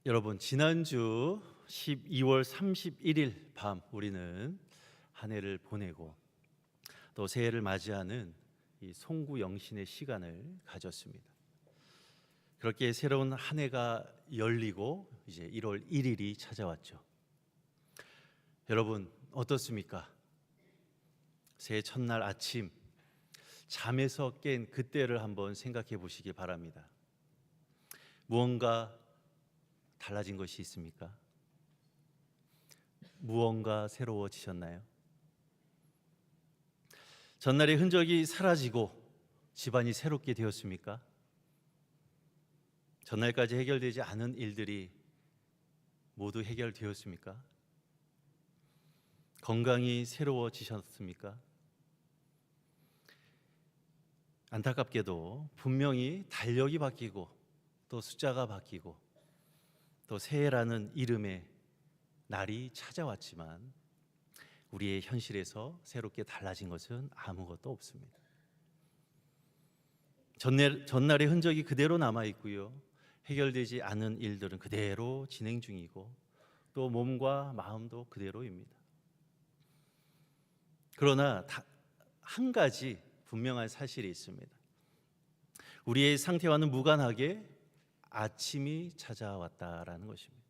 여러분, 지난주 12월 31일 밤 우리는 한 해를 보내고 또 새해를 맞이하는 이 송구영신의 시간을 가졌습니다. 그렇게 새로운 한 해가 열리고 이제 1월 1일이 찾아왔죠. 여러분 어떻습니까? 새해 첫날 아침 잠에서 깬 그때를 한번 생각해 보시기 바랍니다. 무언가 달라진 것이 있습니까? 무언가 새로워지셨나요? 전날의 흔적이 사라지고 집안이 새롭게 되었습니까? 전날까지 해결되지 않은 일들이 모두 해결되었습니까? 건강이 새로워지셨습니까? 안타깝게도 분명히 달력이 바뀌고 또 숫자가 바뀌고 또 새해라는 이름의 날이 찾아왔지만 우리의 현실에서 새롭게 달라진 것은 아무것도 없습니다. 전날의 흔적이 그대로 남아 있고요. 해결되지 않은 일들은 그대로 진행 중이고 또 몸과 마음도 그대로입니다. 그러나 한 가지 분명한 사실이 있습니다. 우리의 상태와는 무관하게 아침이 찾아왔다라는 것입니다.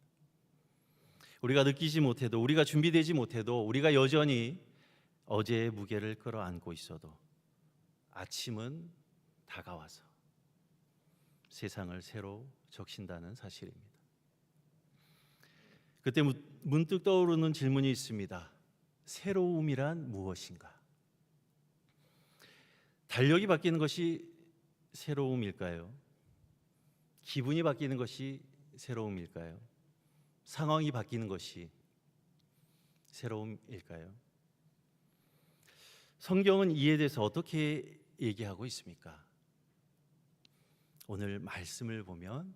우리가 느끼지 못해도, 우리가 준비되지 못해도, 우리가 여전히 어제의 무게를 끌어안고 있어도 아침은 다가와서 세상을 새로 적신다는 사실입니다. 그때 문득 떠오르는 질문이 있습니다. 새로움이란 무엇인가? 달력이 바뀌는 것이 새로움일까요? 기분이 바뀌는 것이 새로움일까요? 상황이 바뀌는 것이 새로움일까요? 성경은 이에 대해서 어떻게 얘기하고 있습니까? 오늘 말씀을 보면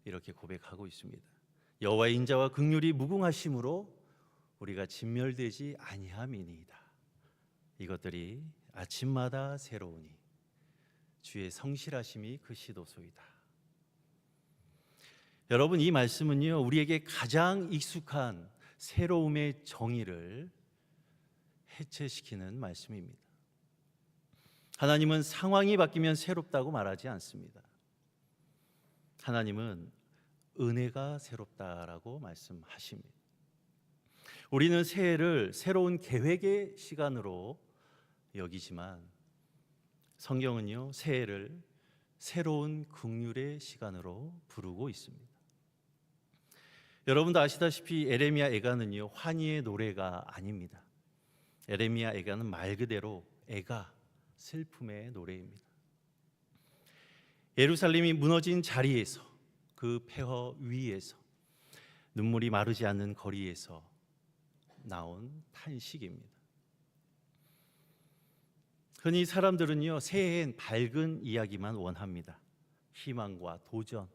이렇게 고백하고 있습니다. 여호와의 인자와 긍휼이 무궁하심으로 우리가 진멸되지 아니함이니이다. 이것들이 아침마다 새로우니 주의 성실하심이 크시도소이다. 여러분, 이 말씀은요, 우리에게 가장 익숙한 새로움의 정의를 해체시키는 말씀입니다. 하나님은 상황이 바뀌면 새롭다고 말하지 않습니다. 하나님은 은혜가 새롭다라고 말씀하십니다. 우리는 새해를 새로운 계획의 시간으로 여기지만 성경은요, 새해를 새로운 긍휼의 시간으로 부르고 있습니다. 여러분도 아시다시피 에레미야 애가는요, 환희의 노래가 아닙니다. 에레미야 애가는 말 그대로 애가, 슬픔의 노래입니다. 예루살렘이 무너진 자리에서, 그 폐허 위에서, 눈물이 마르지 않는 거리에서 나온 탄식입니다. 흔히 사람들은요, 새해엔 밝은 이야기만 원합니다. 희망과 도전,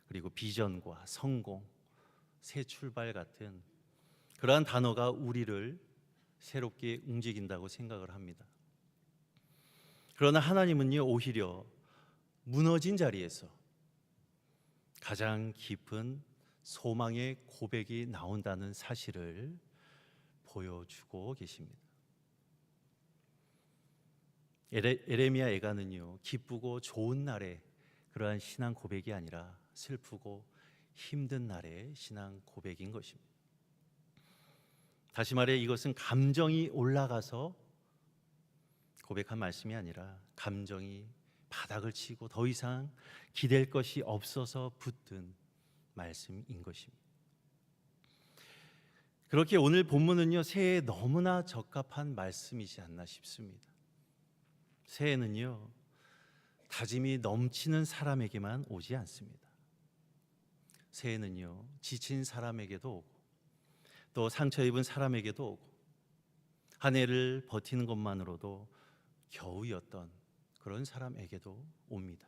그리고 비전과 성공, 새 출발 같은 그러한 단어가 우리를 새롭게 움직인다고 생각을 합니다. 그러나 하나님은요, 오히려 무너진 자리에서 가장 깊은 소망의 고백이 나온다는 사실을 보여주고 계십니다. 에레미야 애가는요, 기쁘고 좋은 날의 그러한 신앙 고백이 아니라 슬프고 힘든 날의 신앙 고백인 것입니다. 다시 말해 이것은 감정이 올라가서 고백한 말씀이 아니라 감정이 바닥을 치고 더 이상 기댈 것이 없어서 붙든 말씀인 것입니다. 그렇게 오늘 본문은요, 새해에 너무나 적합한 말씀이지 않나 싶습니다. 새해는요, 다짐이 넘치는 사람에게만 오지 않습니다. 새해는요, 지친 사람에게도 오고 또 상처 입은 사람에게도 오고 한 해를 버티는 것만으로도 겨우였던 그런 사람에게도 옵니다.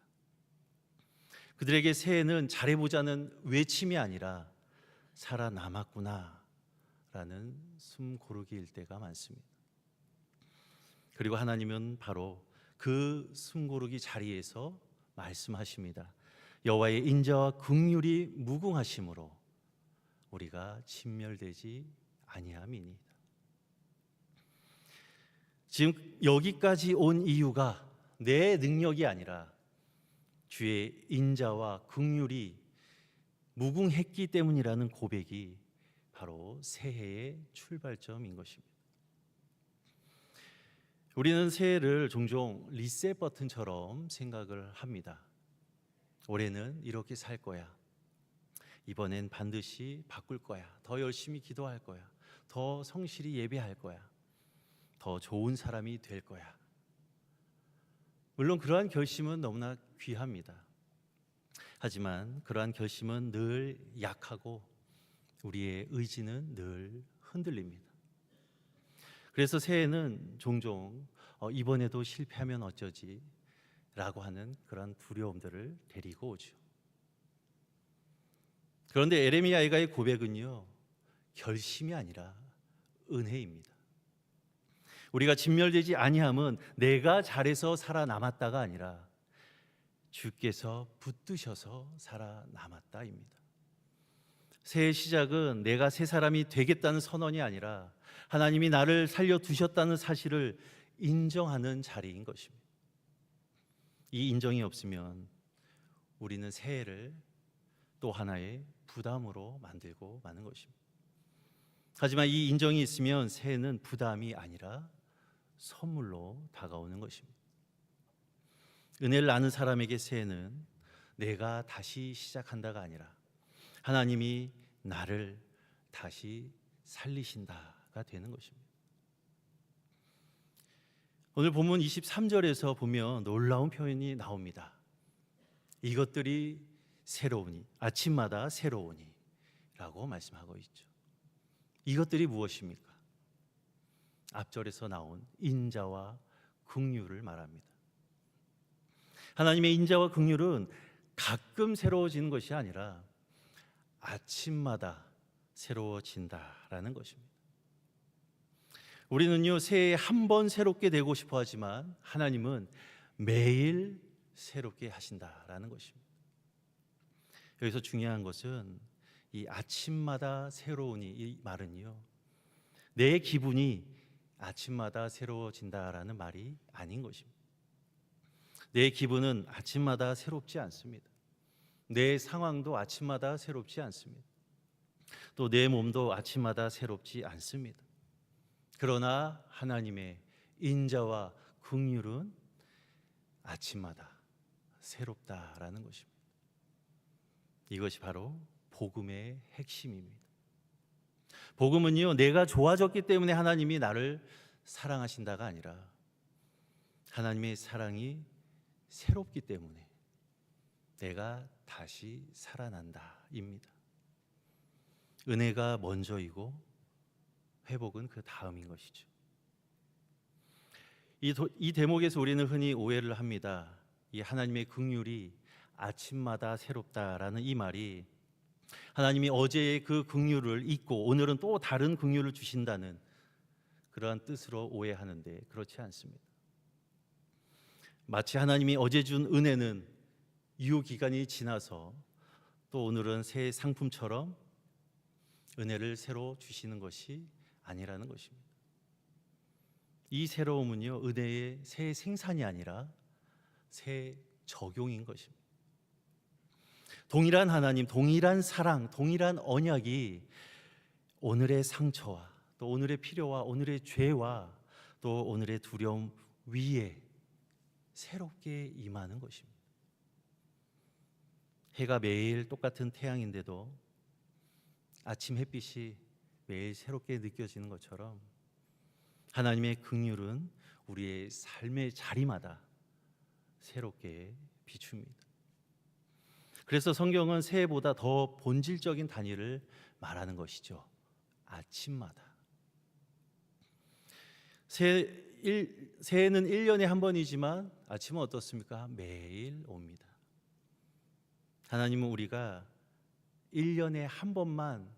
그들에게 새해는 잘해보자는 외침이 아니라 살아남았구나 라는 숨 고르기일 때가 많습니다. 그리고 하나님은 바로 그 숨 고르기 자리에서 말씀하십니다. 여호와의 인자와 긍휼이 무궁하심으로 우리가 진멸되지 아니함이니이다. 지금 여기까지 온 이유가 내 능력이 아니라 주의 인자와 긍휼이 무궁했기 때문이라는 고백이 바로 새해의 출발점인 것입니다. 우리는 새해를 종종 리셋 버튼처럼 생각을 합니다. 올해는 이렇게 살 거야. 이번엔 반드시 바꿀 거야. 더 열심히 기도할 거야. 더 성실히 예배할 거야. 더 좋은 사람이 될 거야. 물론 그러한 결심은 너무나 귀합니다. 하지만 그러한 결심은 늘 약하고 우리의 의지는 늘 흔들립니다. 그래서 새해는 종종 이번에도 실패하면 어쩌지? 라고 하는 그런 두려움들을 데리고 오죠. 그런데 에레미야의 고백은요, 결심이 아니라 은혜입니다. 우리가 진멸되지 아니함은 내가 잘해서 살아남았다가 아니라 주께서 붙드셔서 살아남았다입니다. 새해 시작은 내가 새 사람이 되겠다는 선언이 아니라 하나님이 나를 살려두셨다는 사실을 인정하는 자리인 것입니다. 이 인정이 없으면 우리는 새해를 또 하나의 부담으로 만들고 마는 것입니다. 하지만 이 인정이 있으면 새해는 부담이 아니라 선물로 다가오는 것입니다. 은혜를 아는 사람에게 새해는 내가 다시 시작한다가 아니라 하나님이 나를 다시 살리신다가 되는 것입니다. 오늘 본문 23절에서 보면 놀라운 표현이 나옵니다. 이것들이 새로우니, 아침마다 새로우니 라고 말씀하고 있죠. 이것들이 무엇입니까? 앞절에서 나온 인자와 긍휼을 말합니다. 하나님의 인자와 긍휼은 가끔 새로워지는 것이 아니라 아침마다 새로워진다라는 것입니다. 우리는요, 새해에 한 번 새롭게 되고 싶어 하지만 하나님은 매일 새롭게 하신다라는 것입니다. 여기서 중요한 것은 이 아침마다 새로우니 이 말은요, 내 기분이 아침마다 새로워진다라는 말이 아닌 것입니다. 내 기분은 아침마다 새롭지 않습니다. 내 상황도 아침마다 새롭지 않습니다. 또 내 몸도 아침마다 새롭지 않습니다. 그러나 하나님의 인자와 긍휼은 아침마다 새롭다라는 것입니다. 이것이 바로 복음의 핵심입니다. 복음은요, 내가 좋아졌기 때문에 하나님이 나를 사랑하신다가 아니라 하나님의 사랑이 새롭기 때문에 내가 다시 살아난다입니다. 은혜가 먼저이고 회복은 그 다음인 것이죠. 이 대목에서 우리는 흔히 오해를 합니다. 이 하나님의 긍휼이 아침마다 새롭다라는 이 말이 하나님이 어제의 그 긍휼을 잊고 오늘은 또 다른 긍휼을 주신다는 그러한 뜻으로 오해하는데 그렇지 않습니다. 마치 하나님이 어제 준 은혜는 유효 기간이 지나서 또 오늘은 새 상품처럼 은혜를 새로 주시는 것이 아니라는 것입니다. 이 새로움은요, 은혜의 새 생산이 아니라 새 적용인 것입니다. 동일한 하나님, 동일한 사랑, 동일한 언약이 오늘의 상처와 또 오늘의 필요와 오늘의 죄와 또 오늘의 두려움 위에 새롭게 임하는 것입니다. 해가 매일 똑같은 태양인데도 아침 햇빛이 매일 새롭게 느껴지는 것처럼 하나님의 긍휼은 우리의 삶의 자리마다 새롭게 비춥니다. 그래서 성경은 새해보다 더 본질적인 단위를 말하는 것이죠. 아침마다. 새해는 1년에 한 번이지만 아침은 어떻습니까? 매일 옵니다. 하나님은 우리가 1년에 한 번만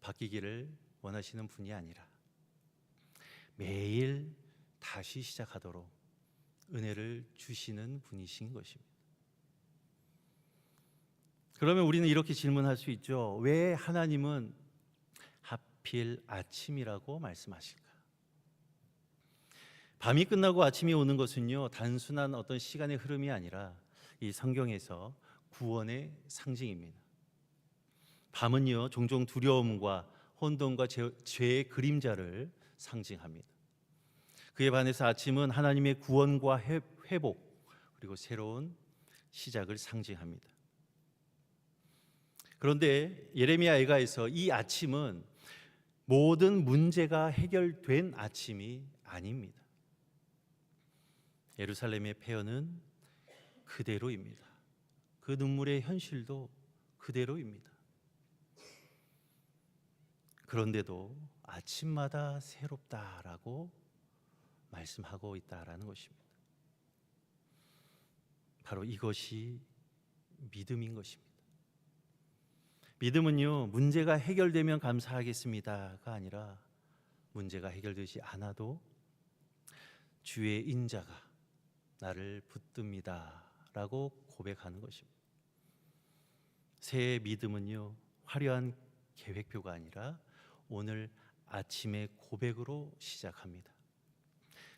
바뀌기를 원하시는 분이 아니라 매일 다시 시작하도록 은혜를 주시는 분이신 것입니다. 그러면 우리는 이렇게 질문할 수 있죠. 왜 하나님은 하필 아침이라고 말씀하실까? 밤이 끝나고 아침이 오는 것은요, 단순한 어떤 시간의 흐름이 아니라 이 성경에서 구원의 상징입니다. 밤은요, 종종 두려움과 혼돈과 죄의 그림자를 상징합니다. 그에 반해서 아침은 하나님의 구원과 회복, 그리고 새로운 시작을 상징합니다. 그런데 예레미야 애가에서 이 아침은 모든 문제가 해결된 아침이 아닙니다. 예루살렘의 폐허는 그대로입니다. 그 눈물의 현실도 그대로입니다. 그런데도 아침마다 새롭다라고 말씀하고 있다라는 것입니다. 바로 이것이 믿음인 것입니다. 믿음은요, 문제가 해결되면 감사하겠습니다가 아니라 문제가 해결되지 않아도 주의 인자가 나를 붙듭니다라고 고백하는 것입니다. 새해 믿음은요, 화려한 계획표가 아니라 오늘 아침의 고백으로 시작합니다.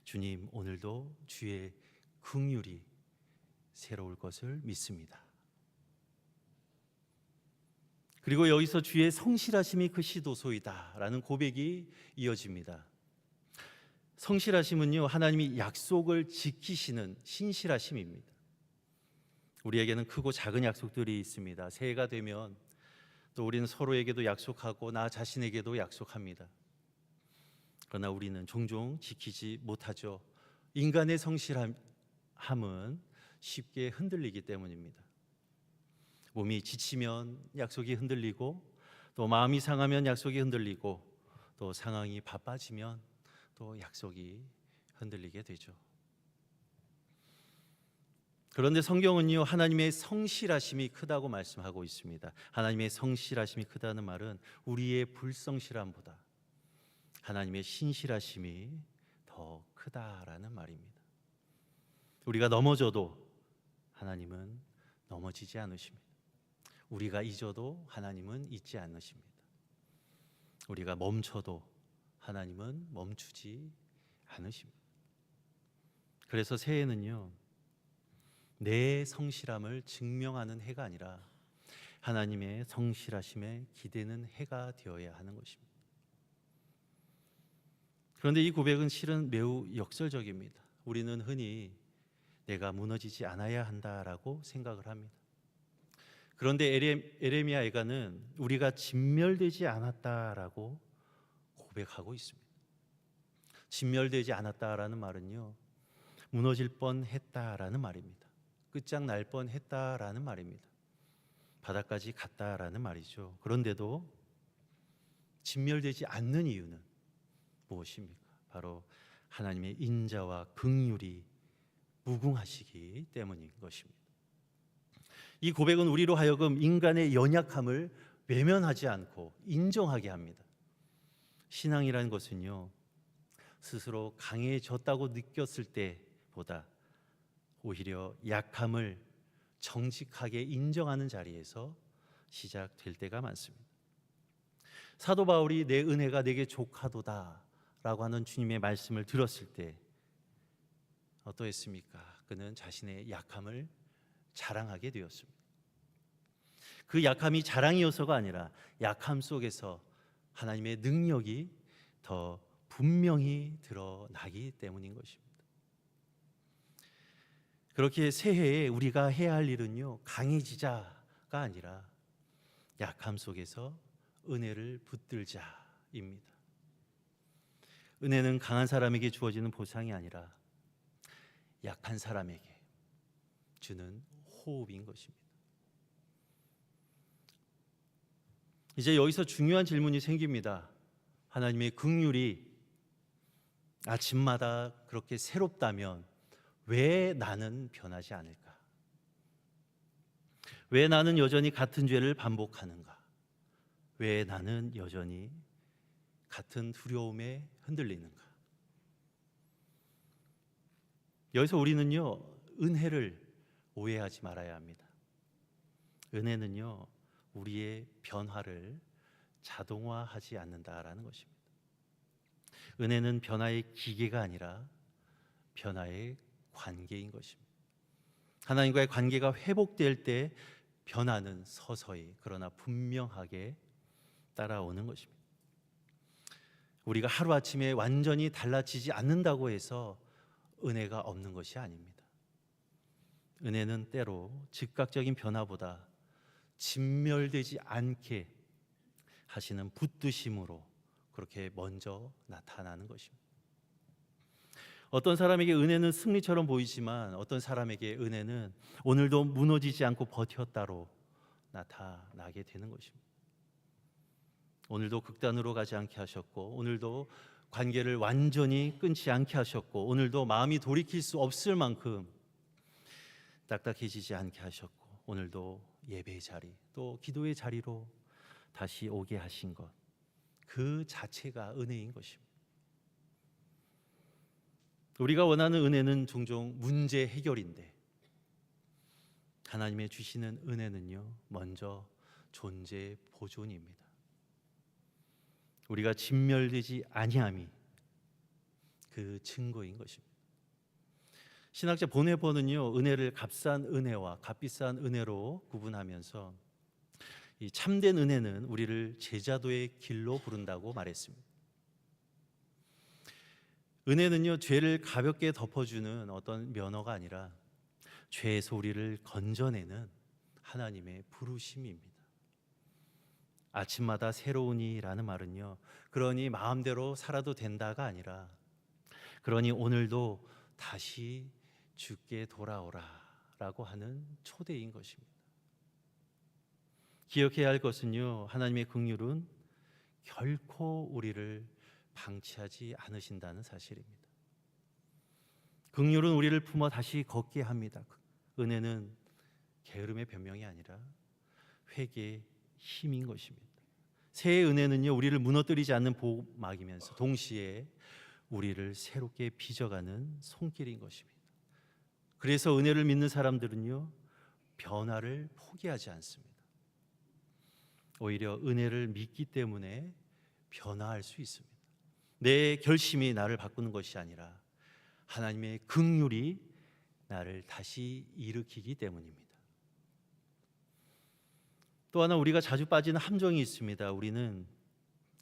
주님, 오늘도 주의 긍휼이 새로울 것을 믿습니다. 그리고 여기서 주의 성실하심이 그 시도소이다라는 고백이 이어집니다. 성실하심은요, 하나님이 약속을 지키시는 신실하심입니다. 우리에게는 크고 작은 약속들이 있습니다. 새해가 되면 또 우리는 서로에게도 약속하고 나 자신에게도 약속합니다. 그러나 우리는 종종 지키지 못하죠. 인간의 성실함은 쉽게 흔들리기 때문입니다. 몸이 지치면 약속이 흔들리고, 또 마음이 상하면 약속이 흔들리고, 또 상황이 바빠지면 또 약속이 흔들리게 되죠. 그런데 성경은요, 하나님의 성실하심이 크다고 말씀하고 있습니다. 하나님의 성실하심이 크다는 말은 우리의 불성실함보다 하나님의 신실하심이 더 크다라는 말입니다. 우리가 넘어져도 하나님은 넘어지지 않으십니다. 우리가 잊어도 하나님은 잊지 않으십니다. 우리가 멈춰도 하나님은 멈추지 않으십니다. 그래서 새해는요, 내 성실함을 증명하는 해가 아니라 하나님의 성실하심에 기대는 해가 되어야 하는 것입니다. 그런데 이 고백은 실은 매우 역설적입니다. 우리는 흔히 내가 무너지지 않아야 한다라고 생각을 합니다. 그런데 에레미야 애가는 우리가 진멸되지 않았다라고 고백하고 있습니다. 진멸되지 않았다라는 말은요, 무너질 뻔했다라는 말입니다. 끝장날 뻔했다라는 말입니다. 바닥까지 갔다라는 말이죠. 그런데도 진멸되지 않는 이유는 무엇입니까? 바로 하나님의 인자와 긍휼이 무궁하시기 때문인 것입니다. 이 고백은 우리로 하여금 인간의 연약함을 외면하지 않고 인정하게 합니다. 신앙이라는 것은요, 스스로 강해졌다고 느꼈을 때보다 오히려 약함을 정직하게 인정하는 자리에서 시작될 때가 많습니다. 사도 바울이 내 은혜가 내게 족하도다 라고 하는 주님의 말씀을 들었을 때 어떠했습니까? 그는 자신의 약함을 자랑하게 되었습니다. 그 약함이 자랑이어서가 아니라 약함 속에서 하나님의 능력이 더 분명히 드러나기 때문인 것입니다. 그렇게 새해에 우리가 해야 할 일은요, 강해지자가 아니라 약함 속에서 은혜를 붙들자입니다. 은혜는 강한 사람에게 주어지는 보상이 아니라 약한 사람에게 주는 호흡인 것입니다. 이제 여기서 중요한 질문이 생깁니다. 하나님의 긍휼이 아침마다 그렇게 새롭다면 왜 나는 변하지 않을까? 왜 나는 여전히 같은 죄를 반복하는가? 왜 나는 여전히 같은 두려움에 흔들리는가? 여기서 우리는요, 은혜를 오해하지 말아야 합니다. 은혜는요, 우리의 변화를 자동화하지 않는다라는 것입니다. 은혜는 변화의 기계가 아니라 변화의 관계인 것입니다. 하나님과의 관계가 회복될 때 변화는 서서히 그러나 분명하게 따라오는 것입니다. 우리가 하루아침에 완전히 달라지지 않는다고 해서 은혜가 없는 것이 아닙니다. 은혜는 때로 즉각적인 변화보다 진멸되지 않게 하시는 붙드심으로 그렇게 먼저 나타나는 것입니다. 어떤 사람에게 은혜는 승리처럼 보이지만 어떤 사람에게 은혜는 오늘도 무너지지 않고 버텼다로 나타나게 되는 것입니다. 오늘도 극단으로 가지 않게 하셨고, 오늘도 관계를 완전히 끊지 않게 하셨고, 오늘도 마음이 돌이킬 수 없을 만큼 딱딱해지지 않게 하셨고, 오늘도 예배의 자리 또 기도의 자리로 다시 오게 하신 것, 그 자체가 은혜인 것입니다. 우리가 원하는 은혜는 종종 문제 해결인데 하나님의 주시는 은혜는요, 먼저 존재 보존입니다. 우리가 진멸되지 아니함이 그 증거인 것입니다. 신학자 보네버는요, 은혜를 값싼 은혜와 값비싼 은혜로 구분하면서 이 참된 은혜는 우리를 제자도의 길로 부른다고 말했습니다. 은혜는요, 죄를 가볍게 덮어주는 어떤 면허가 아니라 죄에서 우리를 건져내는 하나님의 부르심입니다. 아침마다 새로우니라는 말은요, 그러니 마음대로 살아도 된다가 아니라 그러니 오늘도 다시 주께 돌아오라 라고 하는 초대인 것입니다. 기억해야 할 것은요, 하나님의 긍휼은 결코 우리를 방치하지 않으신다는 사실입니다. 긍휼은 우리를 품어 다시 걷게 합니다. 은혜는 게으름의 변명이 아니라 회개의 힘인 것입니다. 새의 은혜는요, 우리를 무너뜨리지 않는 보호막이면서 동시에 우리를 새롭게 빚어가는 손길인 것입니다. 그래서 은혜를 믿는 사람들은요, 변화를 포기하지 않습니다. 오히려 은혜를 믿기 때문에 변화할 수 있습니다. 내 결심이 나를 바꾸는 것이 아니라 하나님의 긍휼이 나를 다시 일으키기 때문입니다. 또 하나 우리가 자주 빠지는 함정이 있습니다. 우리는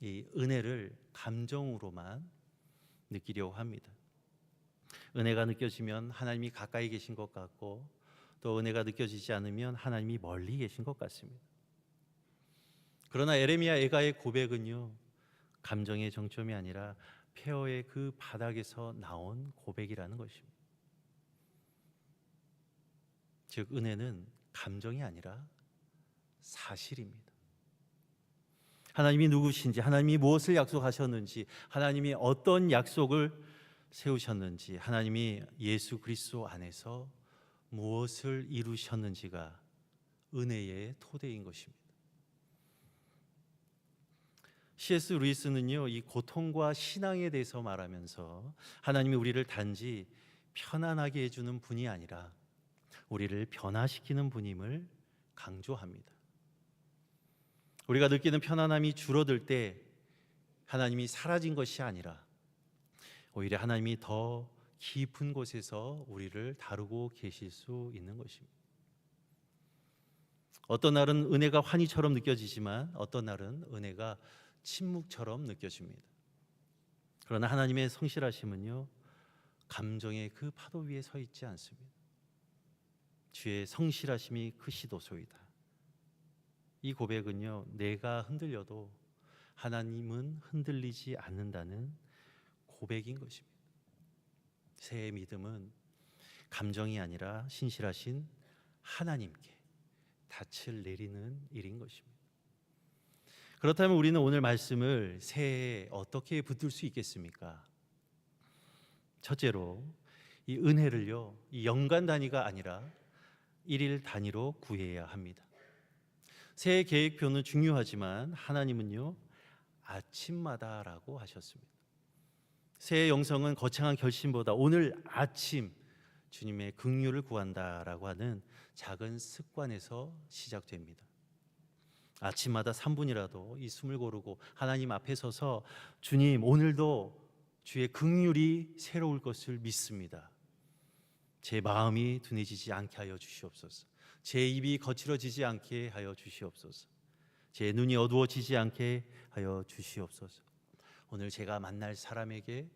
이 은혜를 감정으로만 느끼려고 합니다. 은혜가 느껴지면 하나님이 가까이 계신 것 같고, 또 은혜가 느껴지지 않으면 하나님이 멀리 계신 것 같습니다. 그러나 에레미야 애가의 고백은요, 감정의 정점이 아니라 폐허의 그 바닥에서 나온 고백이라는 것입니다. 즉, 은혜는 감정이 아니라 사실입니다. 하나님이 누구신지, 하나님이 무엇을 약속하셨는지, 하나님이 어떤 약속을 세우셨는지, 하나님이 예수 그리스도 안에서 무엇을 이루셨는지가 은혜의 토대인 것입니다. C.S. 루이스는요, 이 고통과 신앙에 대해서 말하면서 하나님이 우리를 단지 편안하게 해주는 분이 아니라 우리를 변화시키는 분임을 강조합니다. 우리가 느끼는 편안함이 줄어들 때 하나님이 사라진 것이 아니라 오히려 하나님이 더 깊은 곳에서 우리를 다루고 계실 수 있는 것입니다. 어떤 날은 은혜가 환희처럼 느껴지지만 어떤 날은 은혜가 침묵처럼 느껴집니다. 그러나 하나님의 성실하심은요, 감정의 그 파도 위에 서 있지 않습니다. 주의 성실하심이 크시도소이다. 이 고백은요, 내가 흔들려도 하나님은 흔들리지 않는다는 고백인 것입니다. 새의 믿음은 감정이 아니라 신실하신 하나님께 닻을 내리는 일인 것입니다. 그렇다면 우리는 오늘 말씀을 새해에 어떻게 붙들 수 있겠습니까? 첫째로 이 은혜를요, 이 연간 단위가 아니라 일일 단위로 구해야 합니다. 새해 계획표는 중요하지만 하나님은요, 아침마다라고 하셨습니다. 새해 영성은 거창한 결심보다 오늘 아침 주님의 긍휼을 구한다라고 하는 작은 습관에서 시작됩니다. 아침마다 3분이라도 이 숨을 고르고 하나님 앞에 서서 주님, 오늘도 주의 긍휼이 새로울 것을 믿습니다. 제 마음이 둔해지지 않게 하여 주시옵소서. 제 입이 거칠어지지 않게 하여 주시옵소서. 제 눈이 어두워지지 않게 하여 주시옵소서. 오늘 제가 만날 사람에게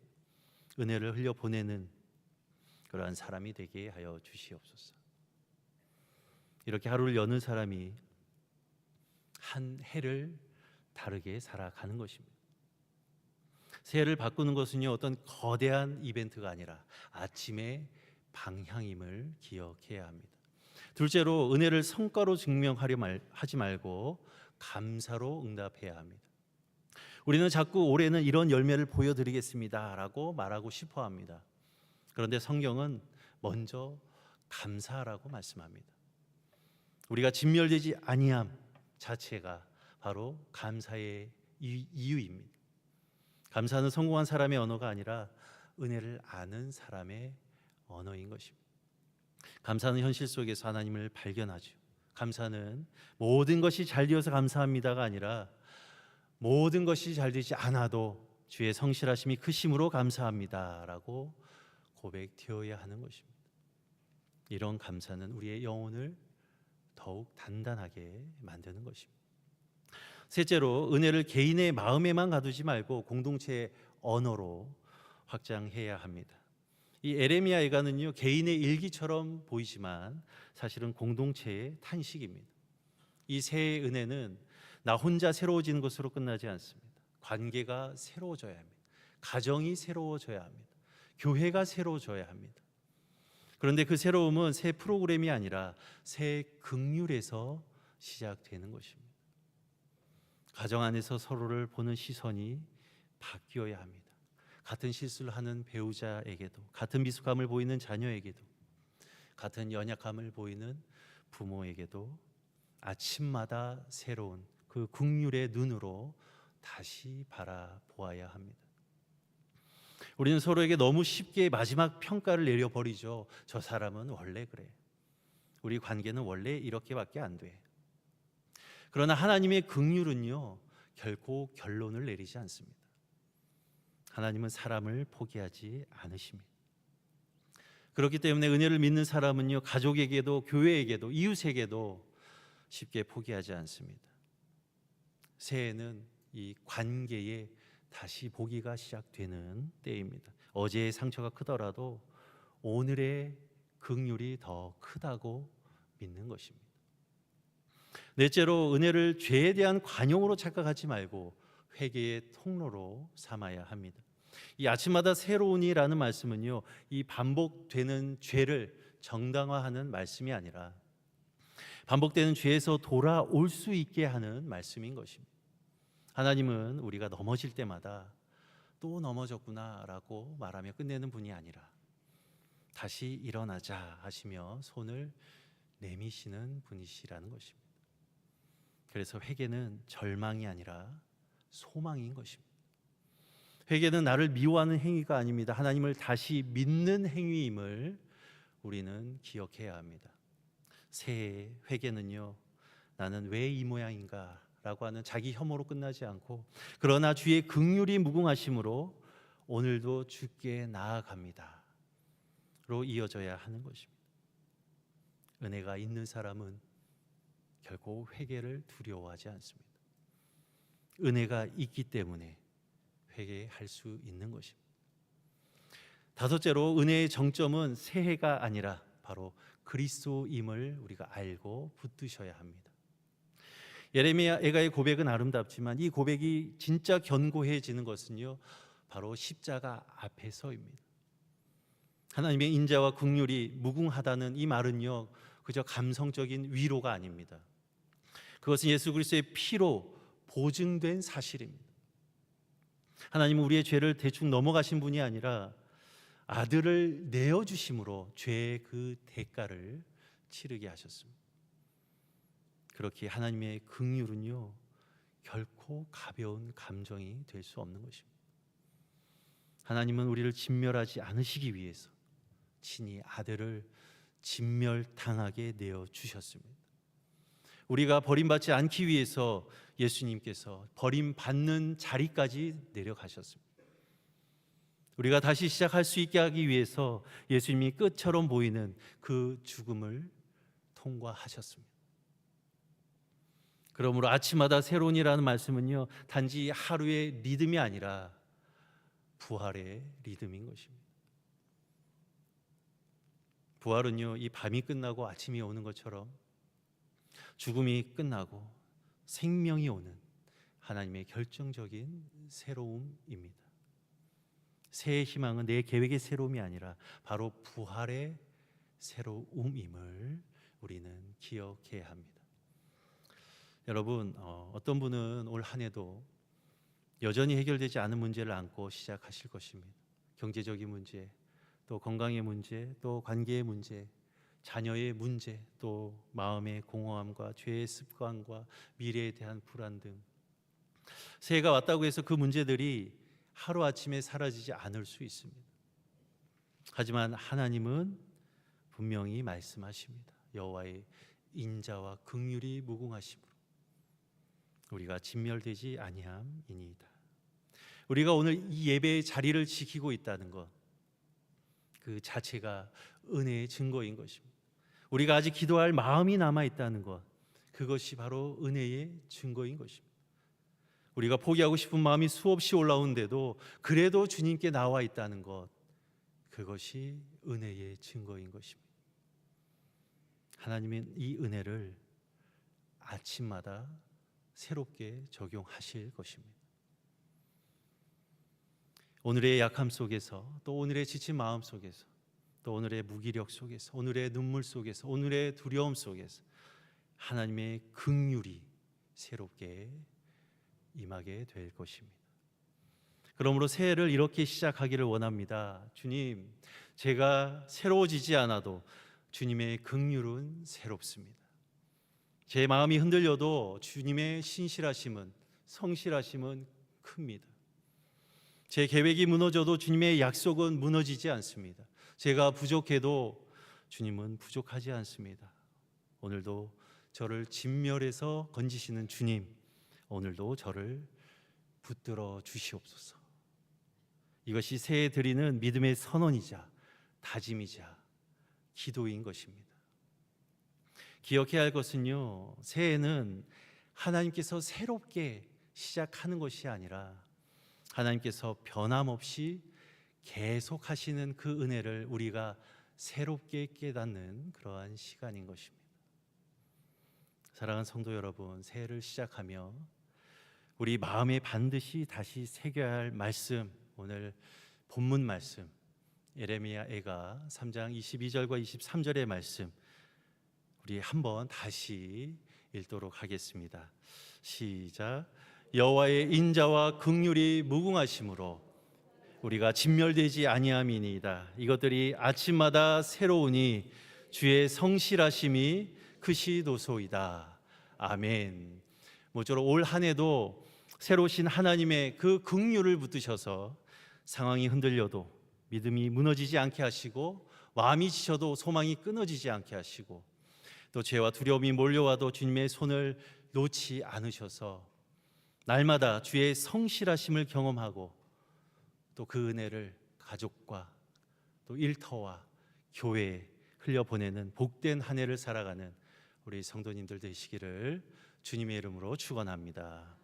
은혜를 흘려 보내는 그러한 사람이 되게 하여 주시옵소서. 이렇게 하루를 여는 사람이 한 해를 다르게 살아가는 것입니다. 새해를 바꾸는 것은요, 어떤 거대한 이벤트가 아니라 아침의 방향임을 기억해야 합니다. 둘째로, 은혜를 성과로 증명하려 하지 말고 감사로 응답해야 합니다. 우리는 자꾸 올해는 이런 열매를 보여드리겠습니다 라고 말하고 싶어 합니다. 그런데 성경은 먼저 감사라고 말씀합니다. 우리가 진멸되지 아니함 자체가 바로 감사의 이유입니다. 감사는 성공한 사람의 언어가 아니라 은혜를 아는 사람의 언어인 것입니다. 감사는 현실 속에서 하나님을 발견하죠. 감사는 모든 것이 잘 되어서 감사합니다가 아니라 모든 것이 잘 되지 않아도 주의 성실하심이 크심으로 감사합니다라고 고백되어야 하는 것입니다. 이런 감사는 우리의 영혼을 더욱 단단하게 만드는 것입니다. 셋째로, 은혜를 개인의 마음에만 가두지 말고 공동체의 언어로 확장해야 합니다. 이 에레미야 예가는요, 개인의 일기처럼 보이지만 사실은 공동체의 탄식입니다. 이 새해의 은혜는 나 혼자 새로워지는 것으로 끝나지 않습니다. 관계가 새로워져야 합니다. 가정이 새로워져야 합니다. 교회가 새로워져야 합니다. 그런데 그 새로움은 새 프로그램이 아니라 새 긍휼에서 시작되는 것입니다. 가정 안에서 서로를 보는 시선이 바뀌어야 합니다. 같은 실수를 하는 배우자에게도, 같은 미숙함을 보이는 자녀에게도, 같은 연약함을 보이는 부모에게도 아침마다 새로운 그 긍휼의 눈으로 다시 바라보아야 합니다. 우리는 서로에게 너무 쉽게 마지막 평가를 내려버리죠. 저 사람은 원래 그래. 우리 관계는 원래 이렇게밖에 안 돼. 그러나 하나님의 긍휼은요, 결코 결론을 내리지 않습니다. 하나님은 사람을 포기하지 않으십니다. 그렇기 때문에 은혜를 믿는 사람은요, 가족에게도 교회에게도 이웃에게도 쉽게 포기하지 않습니다. 새해는 이 관계에 다시 보기가 시작되는 때입니다. 어제의 상처가 크더라도 오늘의 긍휼이 더 크다고 믿는 것입니다. 넷째로, 은혜를 죄에 대한 관용으로 착각하지 말고 회개의 통로로 삼아야 합니다. 이 아침마다 새로운이라는 말씀은요, 이 반복되는 죄를 정당화하는 말씀이 아니라 반복되는 죄에서 돌아올 수 있게 하는 말씀인 것입니다. 하나님은 우리가 넘어질 때마다 또 넘어졌구나라고 말하며 끝내는 분이 아니라 다시 일어나자 하시며 손을 내미시는 분이시라는 것입니다. 그래서 회개는 절망이 아니라 소망인 것입니다. 회개는 나를 미워하는 행위가 아닙니다. 하나님을 다시 믿는 행위임을 우리는 기억해야 합니다. 새해 회개는요, 나는 왜 이 모양인가 라고 하는 자기 혐오로 끝나지 않고, 그러나 주의 긍휼이 무궁하심으로 오늘도 주께 나아갑니다 로 이어져야 하는 것입니다. 은혜가 있는 사람은 결코 회개를 두려워하지 않습니다. 은혜가 있기 때문에 회개할 수 있는 것입니다. 다섯째로, 은혜의 정점은 새해가 아니라 바로 그리스도임을 우리가 알고 붙드셔야 합니다. 예레미야 예가의 고백은 아름답지만 이 고백이 진짜 견고해지는 것은요, 바로 십자가 앞에서입니다. 하나님의 인자와 긍휼이 무궁하다는 이 말은요, 그저 감성적인 위로가 아닙니다. 그것은 예수 그리스도의 피로 보증된 사실입니다. 하나님은 우리의 죄를 대충 넘어가신 분이 아니라 아들을 내어주심으로 죄의 그 대가를 치르게 하셨습니다. 그렇게 하나님의 긍휼은요, 결코 가벼운 감정이 될 수 없는 것입니다. 하나님은 우리를 진멸하지 않으시기 위해서 친히 아들을 진멸당하게 내어 주셨습니다. 우리가 버림받지 않기 위해서 예수님께서 버림받는 자리까지 내려가셨습니다. 우리가 다시 시작할 수 있게 하기 위해서 예수님이 끝처럼 보이는 그 죽음을 통과하셨습니다. 그러므로 아침마다 새로운이라는 말씀은요, 단지 하루의 리듬이 아니라 부활의 리듬인 것입니다. 부활은요, 이 밤이 끝나고 아침이 오는 것처럼 죽음이 끝나고 생명이 오는 하나님의 결정적인 새로움입니다. 새해 희망은 내 계획의 새로움이 아니라 바로 부활의 새로움임을 우리는 기억해야 합니다. 여러분, 어떤 분은 올 한 해도 여전히 해결되지 않은 문제를 안고 시작하실 것입니다. 경제적인 문제, 또 건강의 문제, 또 관계의 문제, 자녀의 문제, 또 마음의 공허함과 죄의 습관과 미래에 대한 불안 등 새해가 왔다고 해서 그 문제들이 하루아침에 사라지지 않을 수 있습니다. 하지만 하나님은 분명히 말씀하십니다. 여호와의 인자와 긍휼이 무궁하심으로 우리가 진멸되지 아니함이니이다. 우리가 오늘 이 예배의 자리를 지키고 있다는 것, 그 자체가 은혜의 증거인 것입니다. 우리가 아직 기도할 마음이 남아 있다는 것, 그것이 바로 은혜의 증거인 것입니다. 우리가 포기하고 싶은 마음이 수없이 올라오는데도 그래도 주님께 나와 있다는 것, 그것이 은혜의 증거인 것입니다. 하나님은 이 은혜를 아침마다 새롭게 적용하실 것입니다. 오늘의 약함 속에서, 또 오늘의 지친 마음 속에서, 또 오늘의 무기력 속에서, 오늘의 눈물 속에서, 오늘의 두려움 속에서 하나님의 긍휼이 새롭게 임하게 될 것입니다. 그러므로 새해를 이렇게 시작하기를 원합니다. 주님, 제가 새로워지지 않아도 주님의 긍휼은 새롭습니다. 제 마음이 흔들려도 주님의 신실하심은, 성실하심은 큽니다. 제 계획이 무너져도 주님의 약속은 무너지지 않습니다. 제가 부족해도 주님은 부족하지 않습니다. 오늘도 저를 진멸해서 건지시는 주님, 오늘도 저를 붙들어 주시옵소서. 이것이 새해 드리는 믿음의 선언이자 다짐이자 기도인 것입니다. 기억해야 할 것은요, 새해는 하나님께서 새롭게 시작하는 것이 아니라 하나님께서 변함없이 계속 하시는 그 은혜를 우리가 새롭게 깨닫는 그러한 시간인 것입니다. 사랑하는 성도 여러분, 새해를 시작하며 우리 마음에 반드시 다시 새겨야 할 말씀, 오늘 본문 말씀 예레미야애가 3장 22절과 23절의 말씀 우리 한번 다시 읽도록 하겠습니다. 시작. 여호와의 인자와 긍휼이 무궁하심으로 우리가 진멸되지 아니함이니이다. 이것들이 아침마다 새로우니 주의 성실하심이 크시도소이다. 아멘. 모쪼록 올 한 해도 새로우신 하나님의 그 긍휼을 붙드셔서 상황이 흔들려도 믿음이 무너지지 않게 하시고, 마음이 지쳐도 소망이 끊어지지 않게 하시고, 또 죄와 두려움이 몰려와도 주님의 손을 놓지 않으셔서 날마다 주의 성실하심을 경험하고 또 그 은혜를 가족과 또 일터와 교회에 흘려보내는 복된 한 해를 살아가는 우리 성도님들 되시기를 주님의 이름으로 축원합니다.